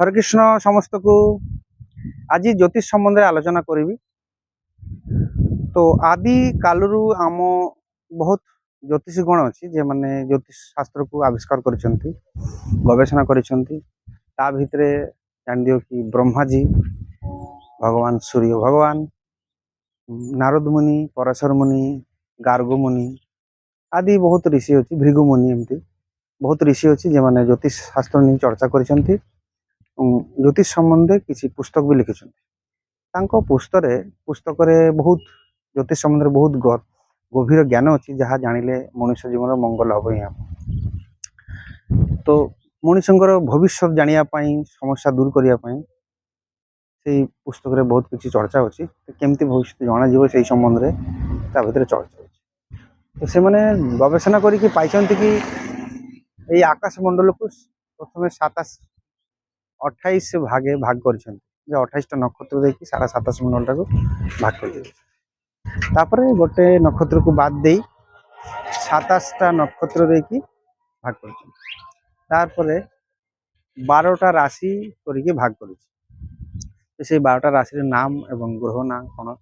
हरे कृष्ण समस्त को आज ज्योतिष सम्बन्ध आलोचना करी। तो आदि कालरू आम बहुत ज्योतिष गण अच्छी जे मैंने ज्योतिष शास्त्र को आविष्कार कर गवेषणा कर जान दियो कि ब्रह्मा जी, भगवान सूर्य भगवान, नारद मुनि, पराशर मुनि, गार्ग मुनि आदि बहुत ऋषि अच्छी, भृगु मुनि एमती बहुत ऋषि अच्छी जे मैंने ज्योतिष शास्त्र नहीं चर्चा कर ज्योतिष सम्बन्धे किसी पुस्तक भी लिखिं। पुस्तक बहुत ज्योतिष सम्बन्ध बहुत गभीर ज्ञान अच्छी जहाँ जानिले मनुष्य जीवन मंगल हम। यहाँ तो मनुष्यर भविष्य जानापी समस्या दूर करने से पुस्तक बहुत किसी चर्चा अच्छी। केमती भविष्य जन से संबंध में भर चर्चा अच्छी। तो से मैंने गवेषणा करके कि आकाश मंडल को प्रथम 28 भागे भाग कर 28टा नक्षत्र देखिए सारा 27 मंडल टाक भाग कर गोटे नक्षत्र को बाद दे 27टा नक्षत्र देखिए भाग कर 12टा राशि करके भाग कर 12टा राशि नाम एवं ग्रह ना कौन कह।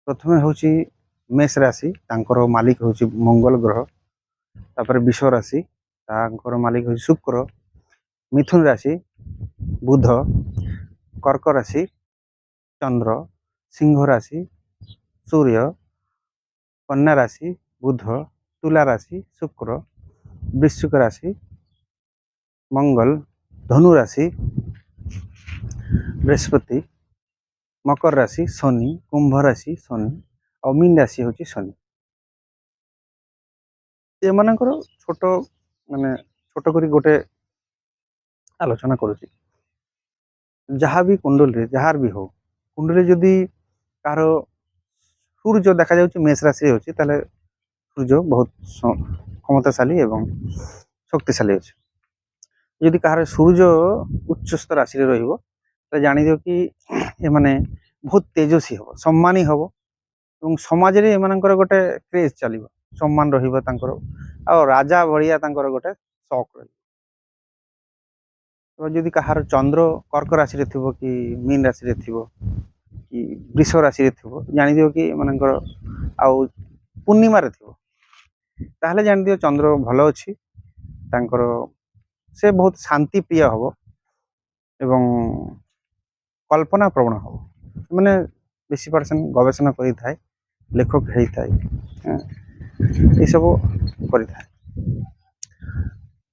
प्रथम हूँ मेष राशि, तांकर मालिक हूँ मंगल ग्रह। तापर विश्व राशि, तांकर मालिक हूँ शुक्र। मिथुन राशि बुध। कर्क राशि चंद्र। सिंह राशि सूर्य। कन्या राशि बुध। तुला राशि शुक्र। वृश्चिक राशि मंगल। धनु राशि बृहस्पति। मकर राशि शनि। कुंभ राशि शनि और मीन राशि हूँ शनि। ये मानकर छोट माने छोट करी गोटे आलोचना करुच्ची। जहाँ भी कुंडल जार भी हो कुंडली जदि कार सूर्य देखा जाऊँ मेष राशि होची ताले सूर्य बहुत क्षमताशाली एवं शक्तिशाली अच्छे। यदि कहार सूर्य उच्चस्थ राशि रहिबो तो जानी दियो कि ये माने बहुत तेजस्वी हम, सम्मानी हम और समाज रे एमानकर गोटे क्रेज चलिबो, सम्मान रहिबो तांकर आ राजा भलिया तांकर गोटे शौक रही। तो जदि कहार चंद्र कर्क राशि रे थिबो कि मीन राशि रे थिबो कि वृष राशि रे थिबो जानि दियो कि एमानकर आउ पूर्णिमा रे थिबो ताहले जानि दियो चंद्र भलो अछि। तांकर से बहुत शांति प्रिय हम एवं कल्पना प्रवण हम माने बेसी परसेंट गवेषणा करि थाए, लेखक हेई थाए, ये सब करि थाए।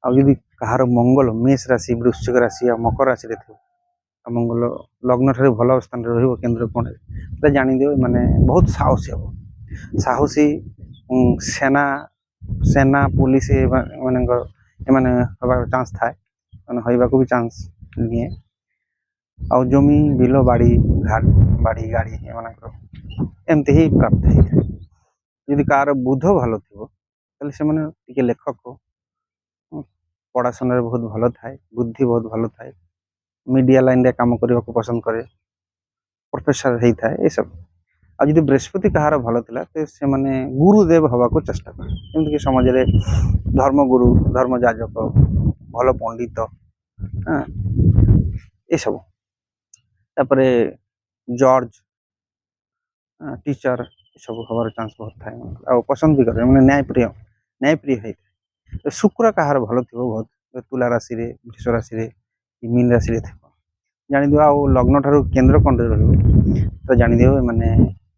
आ यदि कहार मंगल मेष राशि, वृश्चिक राशि या मकर राशि रे थिबो, मंगल लग्न ठारे भल स्थान रे रहिबो केंद्र कोण रे जानि दियो माने बहुत साहसी हम। साहसी सेना सेना पुलिस मानकर एमाने हबार चांस थाए, माने होइबा को भी चांस निए। आ जमी बिलो बाड़ी घाट बाड़ी गाड़ी एमानकर एमती ही प्राप्त है। यदि कार बुध भलो थिबो ताले से माने टिके लेखक पढ़ाशुना बहुत भल थाए, बुद्धि बहुत भल थाए, मीडिया लाइन रे काम करने को पसंद करे, प्रोफेसर हेई थाए ये सब। आ यदि बृहस्पति कहार भल थिला तो से माने गुरुदेव हवा को चेष्टा करे, जेमति कि समाज रे धर्मगुरु, धर्मजाजक, भल पंडित ये सब। तापरे जॉर्ज टीचर सब हमारे चांस बहुत थाए आ पसंद भी करे माने न्यायप्रिय है। तो शुक्र कहार भल थी बहुत तुला राशि रे, वृष राशि रे, मीन राशि रे थी जानि दियो। आ लग्न ठारू केंद्र कोण रे रहिबो तो जानि दियो माने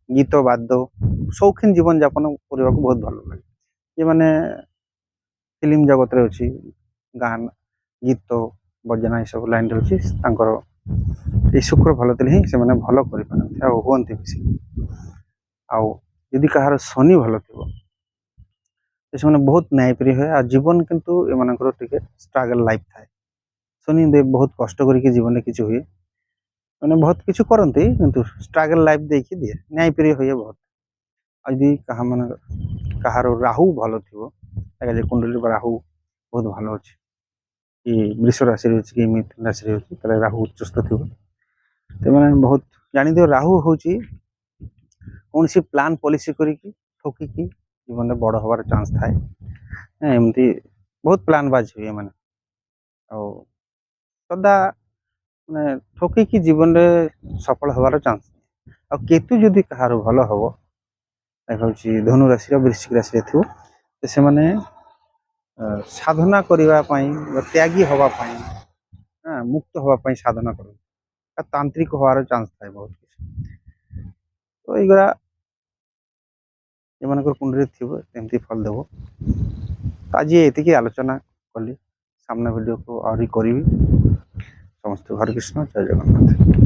गीत वाद्य शौकीन जीवन यापन करने को बहुत भल लगे। ये माने फिल्म जगत रे अछि, गान गीत बजना ये सब लाइन रे अछि तांकर ये शुक्र भल थिले ही से माने भल करि पारथि आ होंती बेसी। आ यदि कहार शनि भल थिबो से माने बहुत न्यायप्रिय है आ जीवन किंतु एमानकर टिके स्ट्रगल लाइफ थाए। शनि देव बहुत कष्ट करके जीवन में किसी हुए मैंने बहुत किछु करती किंतु स्ट्रगल लाइफ देखी दिए, न्यायप्रिय हुए बहुत। यदि कहा मान कहार राहु भल थी कुंडली राहु बहुत भल अच्छे कि वृष राशि कि मिथुन राशि अच्छी राहु उच्चस्थ थी तो मैंने बहुत जानी दियो राहु हूँ कौन सी प्लान पॉलिसी करिकी ठोकिकी जीवन में बड़ हबार चांस थाए। एमती बहुत प्लान बाज हुए माने ସଦା ମାନେ ଠକିକି ଜୀବନରେ ସଫଳ ହେବାର ଚାନ୍ସ। ଆଉ କେତୁ ଯଦି କାହାର ଭଲ ହବ, ଦେଖା ହେଉଛି ଧନୁ ରାଶିର ବୃଶ୍ଚିକ ରାଶିରେ ଥିବ, ତ ସେମାନେ ସାଧନା କରିବା ପାଇଁ ବା ତ୍ୟାଗୀ ହେବା ପାଇଁ, ମୁକ୍ତ ହେବା ପାଇଁ ସାଧନା କରନ୍ତି। ଆଉ ତାନ୍ତ୍ରିକ ହବାର ଚାନ୍ସ ଥାଏ ବହୁତ କିଛି। ତ ଏଇଗୁଡ଼ା ଏମାନଙ୍କର କୁଣ୍ଡରେ ଥିବ ଏମିତି ଫଳ ଦେବ। ଆଜି ଏତିକି ଆଲୋଚନା କଲି, ସାମ୍ନା ଭିଡ଼ିଓକୁ ଆହୁରି କରିବି। ସମସ୍ତେ ହରେ କୃଷ୍ଣ, ଜୟ ଜଗନ୍ନାଥ।